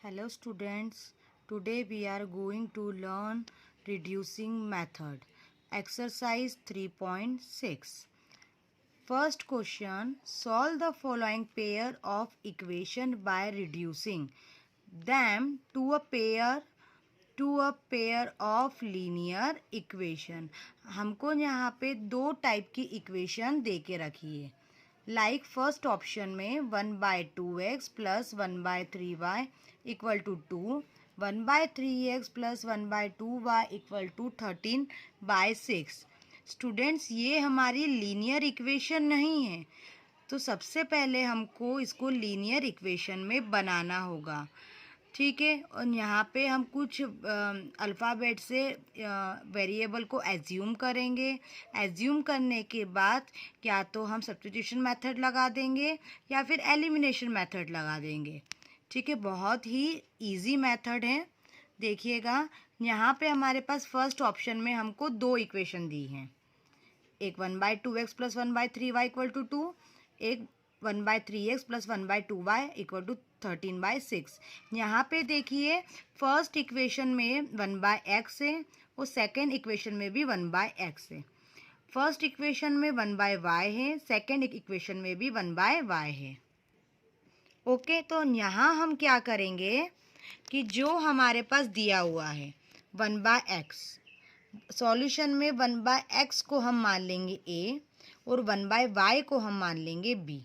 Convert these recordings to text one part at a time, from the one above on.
Hello students, today we are going to learn reducing method. Exercise 3.6. First question, solve the following pair of equation by reducing them to a pair of linear equation. हमको यहाँ पे दो type की equation दे के रखी है. Like first option में 1/2x plus 1/3y equal to 2, 1/3x plus 1/2y equal to 13/6. Students, ये हमारी लीनियर इक्वेशन नहीं है, तो सबसे पहले हमको इसको लीनियर इक्वेशन में बनाना होगा. ठीक है, और यहाँ पे हम कुछ अल्फ़ाबेट से वेरिएबल को एज्यूम करेंगे. एज्यूम करने के बाद क्या तो हम सब्स्टिट्यूशन मेथड लगा देंगे या फिर एलिमिनेशन मेथड लगा देंगे. ठीक है, बहुत ही इजी मेथड है. देखिएगा, यहाँ पे हमारे पास फर्स्ट ऑप्शन में हमको दो इक्वेशन दी हैं. एक 1/2x plus 1/3y equal to 2, एक 1/3x plus 1/2y equal to 13/6. यहाँ पे देखिए, फर्स्ट इक्वेशन में 1/x है और सेकेंड इक्वेशन में भी 1/x है. फर्स्ट इक्वेशन में 1/y है, सेकेंड इक्वेशन में भी 1/y है. ओके, तो यहाँ हम क्या करेंगे कि जो हमारे पास दिया हुआ है 1/x, सॉल्यूशन में 1/x को हम मान लेंगे a और 1/y को हम मान लेंगे b.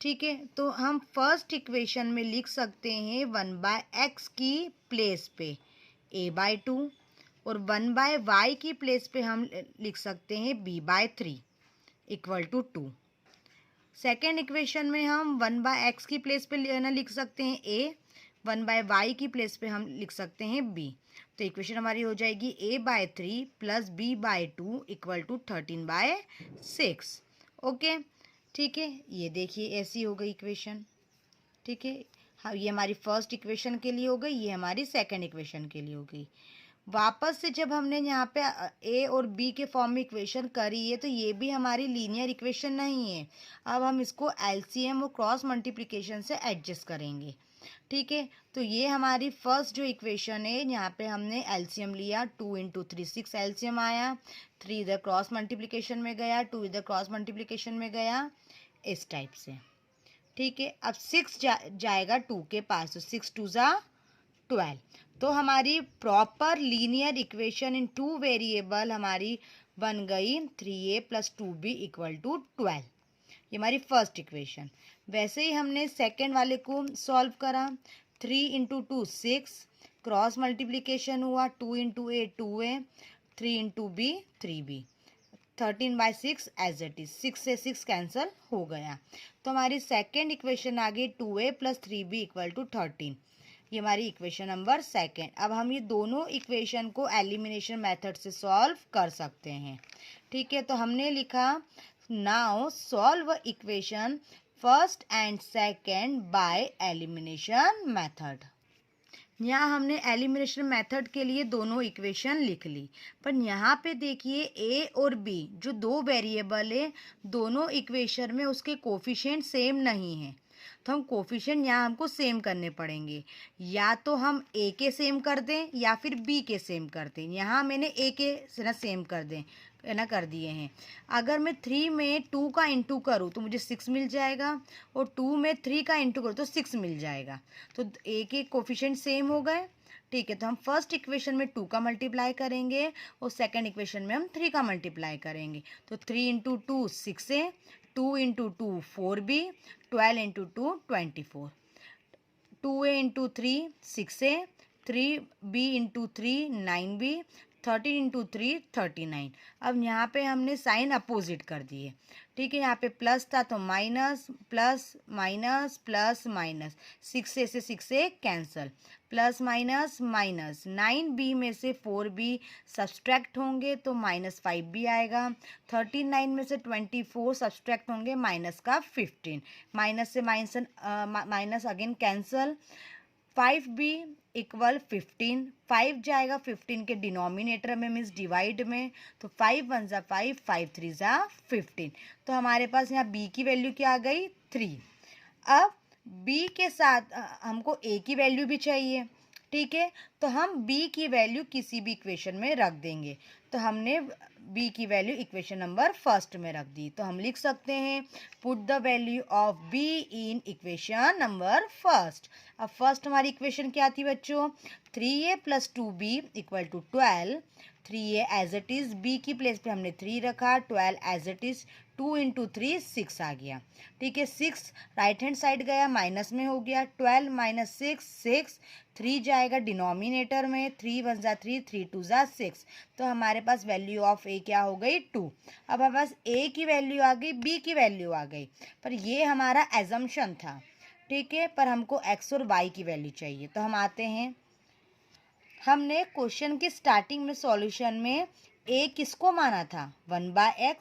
ठीक है, तो हम फर्स्ट इक्वेशन में लिख सकते हैं 1/x की प्लेस पे a/2 और 1/y की प्लेस पे हम लिख सकते हैं b/3 equal to 2. Second equation में हम 1/x की प्लेस पे लिख सकते हैं a, 1/y की प्लेस पे हम लिख सकते हैं b. तो इक्वेशन हमारी हो जाएगी a/3 plus b/2 equal to 13/6. Okay, ठीक है, ये देखिए ऐसी हो गई इक्वेशन. ठीक है, हाँ, ये हमारी फर्स्ट इक्वेशन के लिए हो गई, ये हमारी सेकंड इक्वेशन के लिए हो गई. वापस से जब हमने यहाँ पे ए और बी के फॉर्म में इक्वेशन करी है, तो ये भी हमारी लीनियर इक्वेशन नहीं है. अब हम इसको एलसीएम और क्रॉस मल्टीप्लिकेशन से एडजस्ट करेंगे. ठीक है, तो ये हमारी फर्स्ट जो इक्वेशन है, यहाँ पे हमने एलसीएम लिया, 2 × 3 6 एलसीएम आया, 3 इधर क्रॉस मल्टीप्लिकेशन में गया, 2 इधर क्रॉस मल्टीप्लिकेशन में गया, इस टाइप से. ठीक है, अब 6 जाएगा 2 के पास, तो 6 2 ज़ा 12. तो हमारी proper linear equation in two variable हमारी बन गई 3a plus 2b equal to 12. ये हमारी फर्स्ट इक्वेशन. वैसे ही हमने सेकेंड वाले को सॉल्व करा. 3 × 2 6, क्रॉस मल्टीप्लिकेशन हुआ, 2 × a 2a, 3 × b 3b, 13/6 as it is. 6 से 6 कैंसिल हो गया. तो हमारी सेकेंड इक्वेशन आ गई 2a plus 3b equal to 13. ये हमारी इक्वेशन नंबर सेकेंड. अब हम ये दोनों इक्वेशन को एलिमिनेशन मेथड से सॉल्व कर सकते हैं. ठीक है, तो हमने लिखा now solve equation first and second by elimination method. यहाँ हमने एलिमिनेशन मेथड के लिए दोनों इक्वेशन लिख ली, पर यहाँ पे देखिए ए और बी जो दो वेरिएबल है, दोनों इक्वेशन में उसके कोफिशिएंट सेम नहीं है. तो हम कोफिशिएंट यहाँ हमको सेम करने पड़ेंगे. या तो हम ए के सेम कर दें या फिर बी के सेम कर दें. यहाँ मैंने ए के ना सेम कर दें ना कर दिए हैं. अगर मैं 3 में 2 का इंटू करूँ तो मुझे 6 मिल जाएगा, और 2 में 3 का इंटू करूँ तो 6 मिल जाएगा. तो ए के कोफिशिएंट सेम हो गए. ठीक है, तो हम फर्स्ट इक्वेशन में 2 का मल्टीप्लाई करेंगे और सेकंड इक्वेशन में हम 3 का मल्टीप्लाई करेंगे. तो 3 × 2 6 है, 2 × 2 4b, 12 × 2 24, 2a × 3 6a, 3b × 3 9b, 13 × 3 39. अब यहाँ पे हमने साइन अपोजिट कर दिए. ठीक है, यहाँ पे प्लस था तो minus, plus minus plus minus, 6 से 6 से cancel, plus minus minus, 9b में से 4b सब्सट्रैक्ट होंगे तो -5b आएगा. 39 में से 24 सब्सट्रैक्ट होंगे माइनस का 15, माइनस से minus again cancel. 5b equal 15, 5 जाएगा 15 के डिनोमिनेटर में मीन्स डिवाइड में, तो 5 1 ज़ा 5, 5 3 ज़ा 15. तो हमारे पास यहाँ b की वैल्यू क्या आ गई 3. अब बी के साथ हमको ए की वैल्यू भी चाहिए, ठीक है। तो हम बी की वैल्यू किसी भी इक्वेशन में रख देंगे। तो हमने बी की वैल्यू इक्वेशन नंबर फर्स्ट में रख दी। तो हम लिख सकते हैं put the value of B in equation number first. अब फर्स्ट हमारी इक्वेशन क्या थी बच्चों? 3a + 2b = 12। 3a as it is, B की प्लेस पे हमने 3 रखा, 12 एज इट इज़, 2 × 3 6 आ गया, ठीक है। 6 राइट हैंड साइड गया, माइनस में हो गया, 12 - 6 6, 3 जाएगा डिनोमिनेटर में, 3 × 1 = 3, 3 × 2 = 6। तो हमारे पास वैल्यू ऑफ ए क्या हो गई? 2। अब हमारे पास ए की वैल्यू आ गई, बी की वैल्यू आ गई, पर ये हमारा एजम्पशन था, ठीक है। पर हमको एक्स और वाई की वैल्यू चाहिए। तो हम आते हैं, हमने क्वेश्चन की स्टार्टिंग में सॉल्यूशन में ए किसको माना था? 1/x,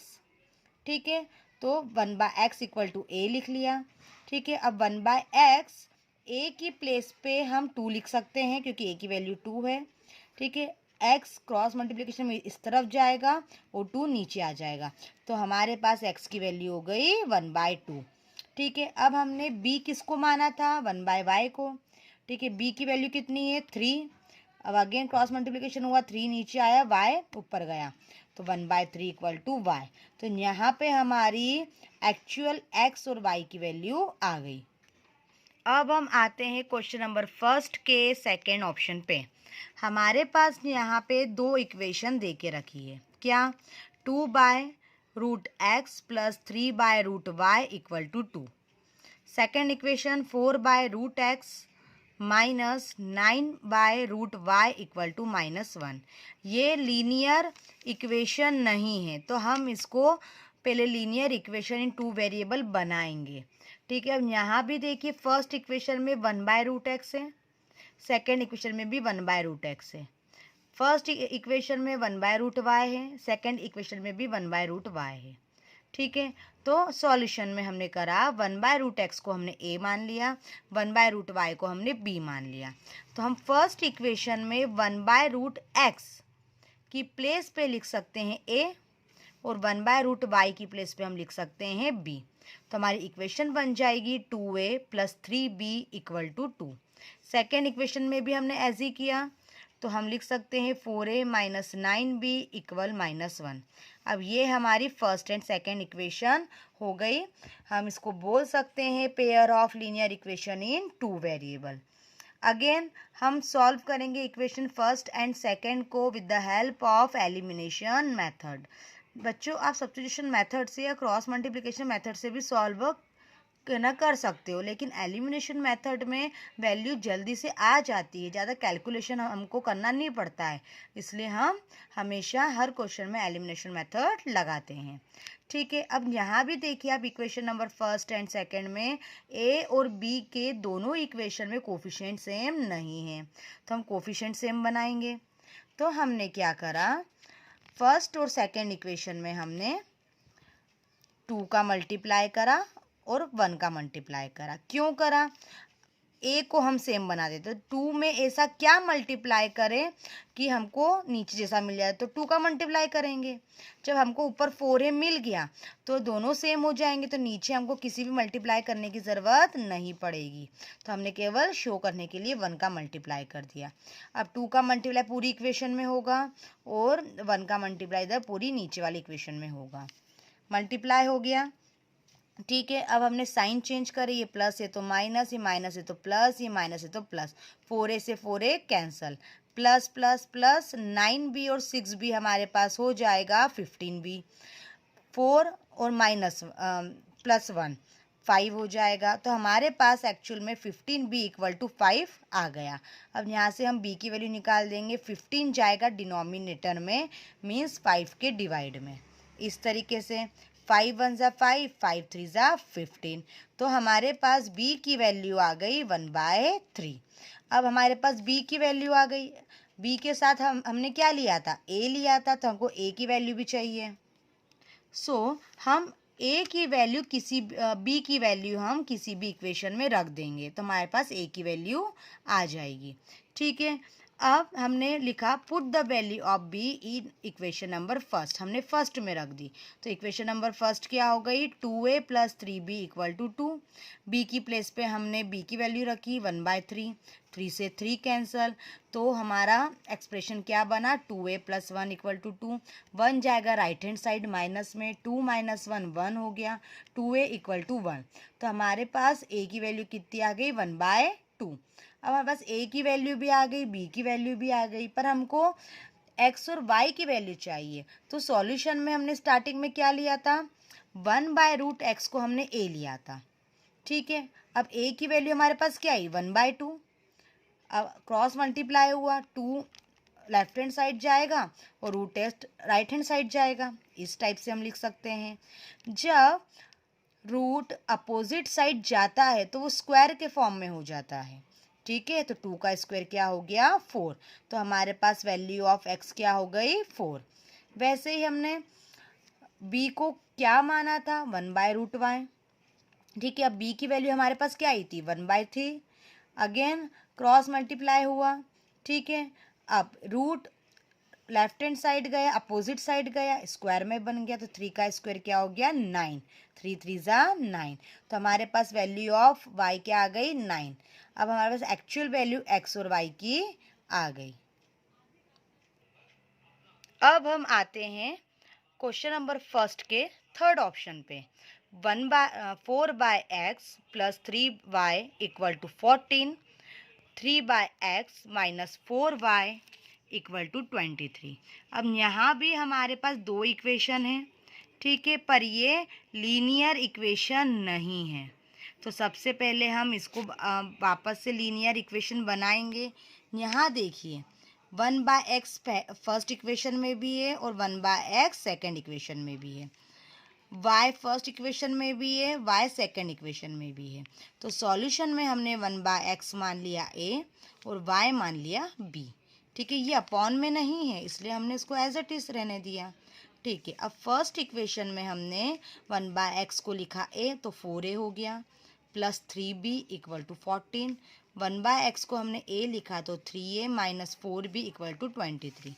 ठीक है। तो 1/x = a लिख लिया, ठीक है। अब 1/x ए की प्लेस पे हम 2 लिख सकते हैं क्योंकि ए की वैल्यू 2 है, ठीक है। x क्रॉस मल्टीप्लिकेशन में इस तरफ जाएगा और 2 नीचे आ जाएगा। तो हमारे पास x की वैल्यू हो गई 1/2, ठीक है। अब हमने b किसको माना था? 1/y को, ठीक है। b की वैल्यू कितनी है? 3। अब अगेन क्रॉस मल्टीप्लिकेशन हुआ, 3 नीचे आया, y ऊपर गया, तो 1/3 = y। तो यहाँ पे हमारी एक्चुअल x और y की वैल्यू आ गई। अब हम आते हैं क्वेश्चन नंबर फर्स्ट के सेकेंड ऑप्शन पे। हमारे पास यहाँ पे 2 इक्वेशन दे के रखी है। क्या? 2/√x + 3/√y = 2। Second equation 4/√x minus 9/√y = -1। ये लीनियर इक्वेशन नहीं है, तो हम इसको पहले लीनियर इक्वेशन इन 2 वेरिएबल बनाएंगे, ठीक है। अब यहाँ भी देखिए, फर्स्ट इक्वेशन में 1/√x है, सेकेंड इक्वेशन में भी 1/√x है। फर्स्ट इक्वेशन में 1/√y है, सेकेंड इक्वेशन में भी 1/√y है, ठीक है। तो सॉल्यूशन में हमने करा 1/√x को हमने a मान लिया, 1/√y को हमने b मान लिया। तो हम फर्स्ट इक्वेशन में 1/√x की प्लेस पे लिख सकते हैं a और 1/√y की प्लेस पे हम लिख सकते हैं b। तो हमारी इक्वेशन बन जाएगी 2a + 3b = 2। सेकेंड इक्वेशन में भी हमने ऐसे ही किया, तो हम लिख सकते हैं 4a - 9b = -1। अब ये हमारी फर्स्ट एंड सेकेंड इक्वेशन हो गई। हम इसको बोल सकते हैं pair of linear equation in 2 variable. Again हम सॉल्व करेंगे इक्वेशन फर्स्ट एंड सेकेंड को with the help of elimination method. बच्चों, आप सब्स्टिट्यूशन मेथड से या क्रॉस मल्टीप्लिकेशन मेथड से भी सॉल्व कर सकते हो, लेकिन एलिमिनेशन मेथड में वैल्यू जल्दी से आ जाती है, ज़्यादा कैलकुलेशन हमको करना नहीं पड़ता है, इसलिए हम हमेशा हर क्वेश्चन में एलिमिनेशन मेथड लगाते हैं, ठीक है। अब यहाँ भी देखिए आप, equation number first and second में ए और बी के दोनों इक्वेशन में कोफिशिएंट सेम नहीं है, तो हम कोफिशिएंट सेम बनाएंगे। तो हमने क्या करा, फर्स्ट और सेकंड इक्वेशन में हमने 2 का मल्टीप्लाई करा और 1 का मल्टीप्लाई करा। क्यों करा? ए को हम सेम बना देते, तो 2 में ऐसा क्या मल्टीप्लाई करें कि हमको नीचे जैसा मिल जाए, तो 2 का मल्टीप्लाई करेंगे। जब हमको ऊपर 4a मिल गया तो दोनों सेम हो जाएंगे, तो नीचे हमको किसी भी मल्टीप्लाई करने की ज़रूरत नहीं पड़ेगी, तो हमने केवल शो करने के लिए 1 का मल्टीप्लाई कर दिया। अब 2 का मल्टीप्लाई पूरी इक्वेशन में होगा और 1 का मल्टीप्लाई इधर पूरी नीचे वाली इक्वेशन में होगा। मल्टीप्लाई हो गया, ठीक है। अब हमने साइन चेंज करे, ये प्लस है तो माइनस, ये माइनस है तो प्लस, ये माइनस है तो प्लस, 4a से 4a cancel, plus plus plus 9b और 6b हमारे पास हो जाएगा 15b, 4 और माइनस प्लस 1 5 हो जाएगा। तो हमारे पास एक्चुअल में 15b = 5 आ गया। अब यहाँ से हम b की वैल्यू निकाल देंगे, 15 जाएगा डिनोमिनेटर में, मीन्स 5 के डिवाइड में, इस तरीके से 5 × 1 = 5, 5 × 3 = 15। तो हमारे पास b की वैल्यू आ गई 1/3। अब हमारे पास b की वैल्यू आ गई, b के साथ हमने क्या लिया था? a लिया था, तो हमको a की वैल्यू भी चाहिए। हम a की वैल्यू b की वैल्यू हम किसी भी इक्वेशन में रख देंगे, तो हमारे पास a की वैल्यू आ जाएगी, ठीक है। अब हमने लिखा put the value of B in equation number first, हमने फर्स्ट में रख दी। तो इक्वेशन नंबर फर्स्ट क्या हो गई, 2a + 3b = 2। बी की प्लेस पे हमने बी की वैल्यू रखी 1/3, 3 से 3 कैंसल, तो हमारा एक्सप्रेशन क्या बना, 2a + 1 = 2। 1 जाएगा राइट हैंड साइड माइनस में, 2 - 1 1 हो गया, 2a = 1। तो हमारे पास a की वैल्यू कितनी आ गई, 1/2। अब हमारे पास ए की वैल्यू भी आ गई, बी की वैल्यू भी आ गई, पर हमको एक्स और वाई की वैल्यू चाहिए। तो सॉल्यूशन में हमने स्टार्टिंग में क्या लिया था, 1/√x को हमने ए लिया था। ठीक है, अब ए की वैल्यू हमारे पास क्या आई, 1/2। अब क्रॉस मल्टीप्लाई हुआ, 2 लेफ्ट हैंड साइड जाएगा और √x राइट हैंड साइड जाएगा। इस टाइप से हम लिख सकते हैं। जब रूट अपोजिट साइड जाता है तो वो स्क्वायर के फॉर्म में हो जाता है। ठीक है, तो 2 का स्क्वायर क्या हो गया, 4। तो हमारे पास वैल्यू ऑफ x क्या हो गई, 4। वैसे ही हमने b को क्या माना था, 1/√y। ठीक है, अब b की वैल्यू हमारे पास क्या आई थी, 1/3। अगेन क्रॉस मल्टीप्लाई हुआ। ठीक है, अब रूट लेफ्ट हैंड साइड गया, अपोजिट साइड गया, स्क्वायर में बन गया, तो 3 का स्क्वायर क्या हो गया, 9। 3 3 = 9। तो हमारे पास वैल्यू ऑफ y क्या आ गई, 9। अब हमारे पास एक्चुअल वैल्यू x और y की आ गई। अब हम आते हैं क्वेश्चन नंबर फर्स्ट के थर्ड ऑप्शन पे। 4/x + 3y = 14, 3/x - 4y = 23। अब यहाँ भी हमारे पास दो इक्वेशन हैं। ठीक है, पर ये लीनियर इक्वेशन नहीं है। तो सबसे पहले हम इसको वापस से लीनियर इक्वेशन बनाएंगे। यहाँ देखिए 1/x फर्स्ट इक्वेशन में भी है और 1/x सेकेंड इक्वेशन में भी है, y फर्स्ट इक्वेशन में भी है, y सेकेंड इक्वेशन में भी है। तो सॉल्यूशन में हमने 1/x मान लिया a और y मान लिया b। ठीक है, ये अपॉन में नहीं है इसलिए हमने इसको एज इट इज रहने दिया। ठीक है, अब फर्स्ट इक्वेशन में हमने 1/x को लिखा a तो 4a हो गया, प्लस 3b = 14। 1/x को हमने a लिखा तो 3a - 4b = 23।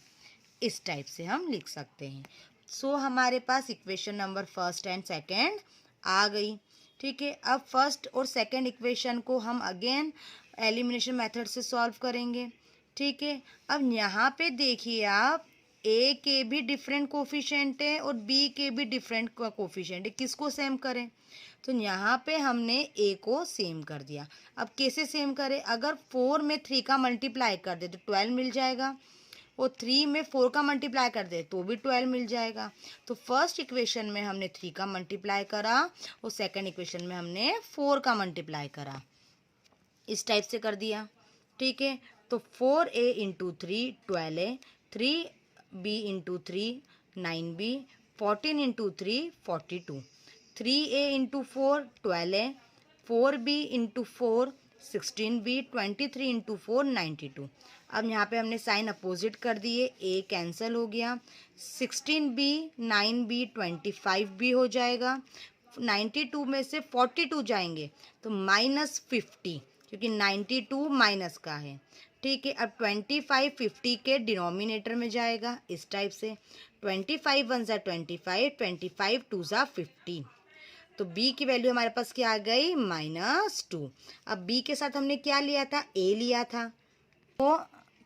इस टाइप से हम लिख सकते हैं। सो हमारे पास equation number first and second आ गई। ठीक है, अब फर्स्ट और सेकेंड इक्वेशन को हम अगेन एलिमिनेशन मेथड से सॉल्व करेंगे। ठीक है, अब यहाँ पे देखिए आप ए के भी डिफरेंट कोफिशिएंट है और बी के भी डिफरेंट कोफिशिएंट है, किसको सेम करें। तो यहाँ पे हमने ए को सेम कर दिया। अब कैसे सेम करें, अगर 4 में 3 का मल्टीप्लाई कर दे तो 12 मिल जाएगा, और 3 में 4 का मल्टीप्लाई कर दे तो भी 12 मिल जाएगा। तो फर्स्ट इक्वेशन में हमने 3 का मल्टीप्लाई करा और सेकंड इक्वेशन में हमने 4 का मल्टीप्लाई करा, इस टाइप से कर दिया। ठीक है, तो 4a × 3 12a, 3b × 3 9b, 14 × 3 42, 3a × 4 12a, 4b × 4 16b, 23 × 4 92। अब यहाँ पे हमने साइन अपोजिट कर दिए, a कैंसिल हो गया, 16b 9b 25b हो जाएगा। 92 में से 42 जाएंगे तो -50, क्योंकि 92 माइनस का है। ठीक है, अब 25 50 के डिनोमिनेटर में जाएगा, इस टाइप से 25 1 = 25, 25 2 = 15। तो b की वैल्यू हमारे पास क्या आ गई, -2। अब b के साथ हमने क्या लिया था, a लिया था,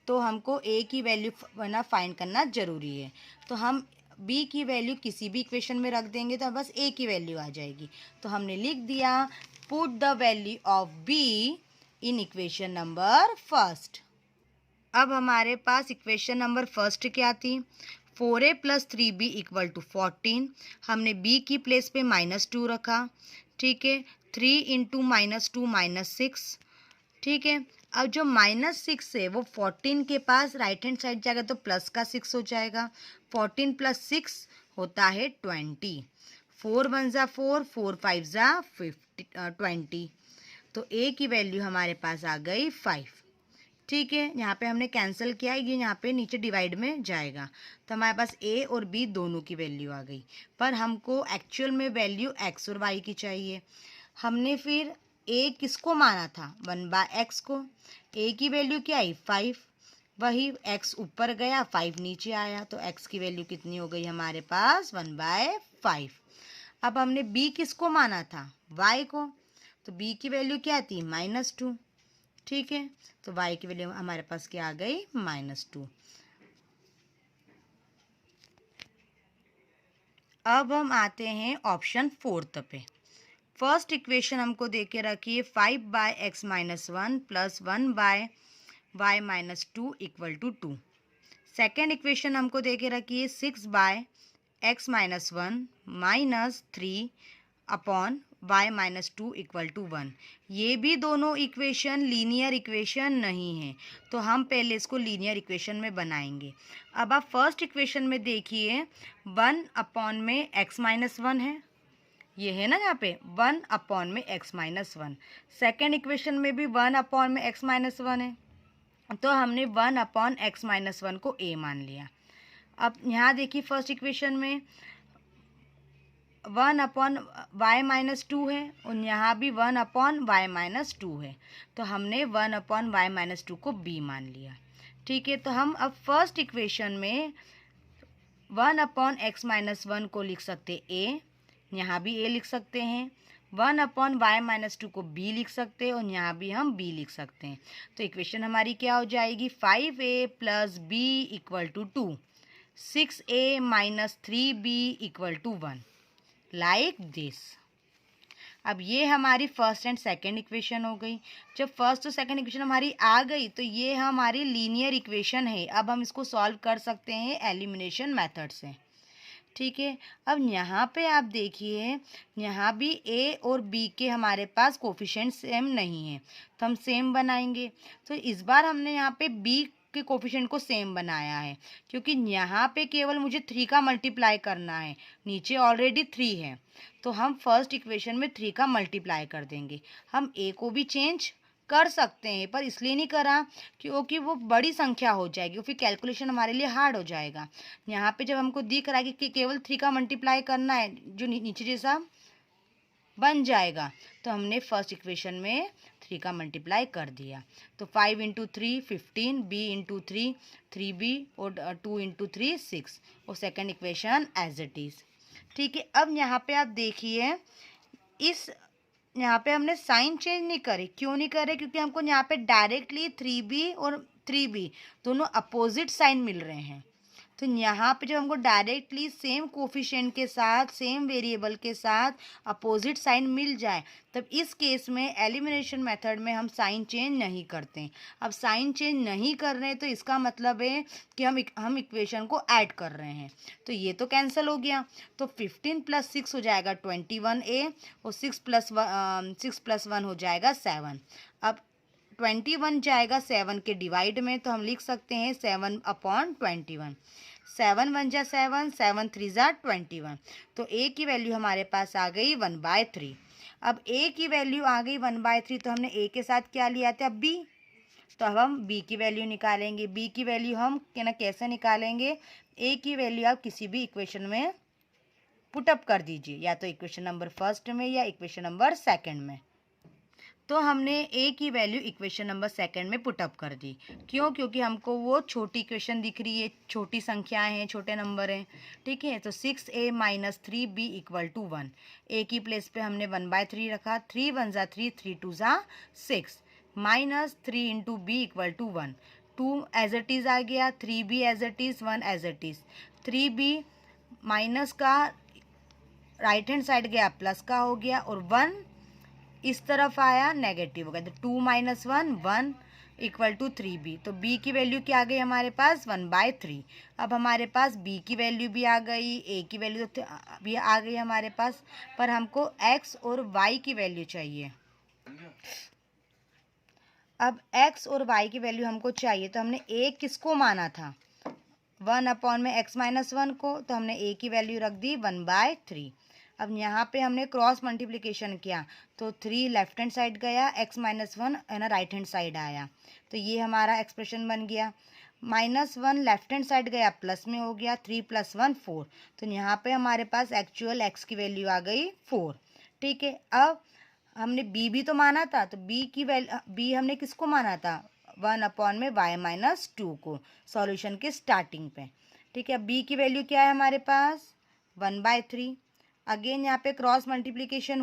तो हमको a की वैल्यू ना फाइंड करना ज़रूरी है। तो हम b की वैल्यू किसी भी इक्वेशन में रख देंगे तो बस a की वैल्यू आ जाएगी। तो हमने लिख दिया put the value of b in equation number first. अब हमारे पास इक्वेशन नंबर फर्स्ट क्या थी, 4a + 3b = 14। हमने b की प्लेस पे -2 रखा। ठीक है, 3 × -2 -6। ठीक है, अब जो -6 है वो 14 के पास राइट हैंड साइड जाएगा तो प्लस का 6 हो जाएगा। 14 + 6 होता है 20। 4 1 = 4, 4 5 = 20। तो a की वैल्यू हमारे पास आ गई 5। ठीक है, यहाँ पे हमने कैंसिल किया, ये यहाँ पे नीचे डिवाइड में जाएगा, तो हमारे पास a और b दोनों की वैल्यू आ गई। पर हमको एक्चुअल में वैल्यू x और y की चाहिए। हमने फिर a किसको माना था, 1/x को। a की वैल्यू क्या आई, 5। वही x ऊपर गया 5 नीचे आया, तो x की वैल्यू कितनी हो गई हमारे पास 1/5। अब हमने b किसको माना था, y को, तो b की वैल्यू क्या थी -2। ठीक है, तो y की वैल्यू हमारे पास क्या आ गई -2। अब हम आते हैं ऑप्शन 4 पे। फर्स्ट इक्वेशन हमको दे के रखी है 5/x-1 plus 1/y-2 equal to 2। Second equation हमको दे के रखी है 6/x-1 minus 3 upon y-2 equal to 1। ये भी दोनों इक्वेशन लीनियर इक्वेशन नहीं है, तो हम पहले इसको लीनियर इक्वेशन में बनाएंगे। अब आप फर्स्ट इक्वेशन में देखिए 1 अपॉन में x-1 है, ये है ना यहाँ पे 1 अपॉन में x-1। सेकेंड इक्वेशन में भी 1 अपॉन में x-1 है, तो हमने 1 अपॉन x-1 को a मान लिया। अब यहाँ देखिए फर्स्ट इक्वेशन में 1 अपॉन y-2 है और यहाँ भी 1 अपॉन y-2 है, तो हमने 1 अपॉन y-2 को b मान लिया। ठीक है, तो हम अब फर्स्ट इक्वेशन में 1 अपॉन x-1 को लिख सकते a, यहाँ भी a लिख सकते हैं, 1 अपॉन y-2 को b लिख सकते हैं और यहाँ भी हम b लिख सकते हैं। तो इक्वेशन हमारी क्या हो जाएगी 5a plus b equal to 2, 6a minus 3b equal to 1, like this. अब ये हमारी फर्स्ट एंड सेकंड इक्वेशन हो गई। जब फर्स्ट और सेकंड इक्वेशन हमारी आ गई तो ये हमारी लीनियर इक्वेशन है। अब हम इसको सॉल्व कर सकते हैं एलिमिनेशन मेथड से। ठीक है, अब यहाँ पे आप देखिए यहाँ भी a और b के हमारे पास कोफिशिएंट सेम नहीं है, तो हम सेम बनाएंगे। तो इस बार हमने यहाँ पे b के कोफिशिएंट को सेम बनाया है, क्योंकि यहाँ पे केवल मुझे 3 का मल्टीप्लाई करना है, नीचे ऑलरेडी 3 है, तो हम फर्स्ट इक्वेशन में 3 का मल्टीप्लाई कर देंगे। हम a को भी चेंज कर सकते हैं, पर इसलिए नहीं करा क्योंकि वो बड़ी संख्या हो जाएगी, फिर कैलकुलेशन हमारे लिए हार्ड हो जाएगा। यहाँ पे जब हमको दिख रहा है कि केवल 3 का मल्टीप्लाई करना है, जो नीचे जैसा बन जाएगा, तो हमने फर्स्ट इक्वेशन में 3 का मल्टीप्लाई कर दिया। तो 5 इंटू 3 15, b इंटू 3 3b और 2 इंटू 3 6, और second equation as it is. ठीक है, अब यहाँ पे आप देखिए इस यहाँ पे हमने साइन चेंज नहीं करे। क्यों नहीं करे? क्योंकि हमको यहाँ पे डायरेक्टली 3b और 3b दोनों अपोजिट साइन मिल रहे हैं। तो यहाँ पे जब हमको डायरेक्टली सेम कोफिशिएंट के साथ सेम वेरिएबल के साथ अपोजिट साइन मिल जाए, तब इस केस में एलिमिनेशन मेथड में हम साइन चेंज नहीं करते। अब साइन चेंज नहीं कर रहे हैं तो इसका मतलब है कि हम इक्वेशन को ऐड कर रहे हैं, तो ये तो कैंसिल हो गया। तो 15 + 6 हो जाएगा 21a और 6 + 1 हो जाएगा 7। अब 21 जाएगा 7 के डिवाइड में, तो हम लिख सकते हैं 7/21। 7 1 जा 7, 7 3 जा 21। तो a की वैल्यू हमारे पास आ गई 1/3। अब a की वैल्यू आ गई 1/3, तो हमने a के साथ क्या लिया था b, तो अब हम b की वैल्यू निकालेंगे। b की वैल्यू हम कैसे निकालेंगे, a की वैल्यू आप किसी भी इक्वेशन में पुटअप कर दीजिए, या तो इक्वेशन नंबर फर्स्ट में या इक्वेशन नंबर सेकंड में। तो हमने a की वैल्यू इक्वेशन नंबर सेकंड में पुटअप कर दी। क्यों? क्योंकि हमको वो छोटी इक्वेशन दिख रही है, छोटी संख्याएं हैं, छोटे नंबर हैं। ठीक है, तो 6a minus 3b equal to 1। a की प्लेस पे हमने 1/3 रखा, 3 1 जा 3, 3 2 जा 6, minus 3 into b equal to 1। 2 as it is आ गया, 3b as it is, 1 as it is. 3b minus का राइट हैंड साइड गया प्लस का हो गया, और 1 इस तरफ आया नेगेटिव हो गया, तो 2 - 1 1 इक्वल टू 3b। तो b की वैल्यू क्या आ गई हमारे पास 1/3। अब हमारे पास b की वैल्यू भी आ गई, a की वैल्यू भी आ गई हमारे पास, पर हमको x और y की वैल्यू चाहिए। अब x और y की वैल्यू हमको चाहिए, तो हमने a किसको माना था 1 अपॉन में x-1 को, तो हमने a की वैल्यू रख दी 1/3। अब यहाँ पे हमने क्रॉस मल्टीप्लिकेशन किया, तो 3 लेफ्ट हैंड साइड गया, x-1 है ना राइट हैंड साइड आया, तो ये हमारा एक्सप्रेशन बन गया। -1 लेफ्ट हैंड साइड गया प्लस में हो गया, 3 + 1 4, तो यहाँ पे हमारे पास एक्चुअल x की वैल्यू आ गई 4। ठीक है, अब हमने b भी तो माना था, तो b की वैल्यू b हमने किसको माना था 1 में y माइनस 2 को सॉल्यूशन के स्टार्टिंग पे। ठीक है, b की वैल्यू क्या है हमारे पास 1/3। अगेन यहाँ पे क्रॉस मल्टीप्लिकेशन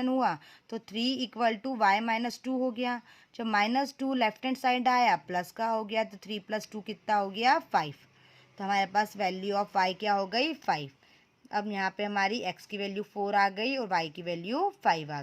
हुआ तो 3 इक्वल टू वाई माइनस 2 हो गया। जब -2 लेफ्ट हैंड साइड आया प्लस का हो गया तो 3 + 2 कितना हो गया 5। तो हमारे पास वैल्यू ऑफ y क्या हो गई 5। अब यहाँ पे हमारी x की वैल्यू 4 आ गई और y की वैल्यू 5 आ गई।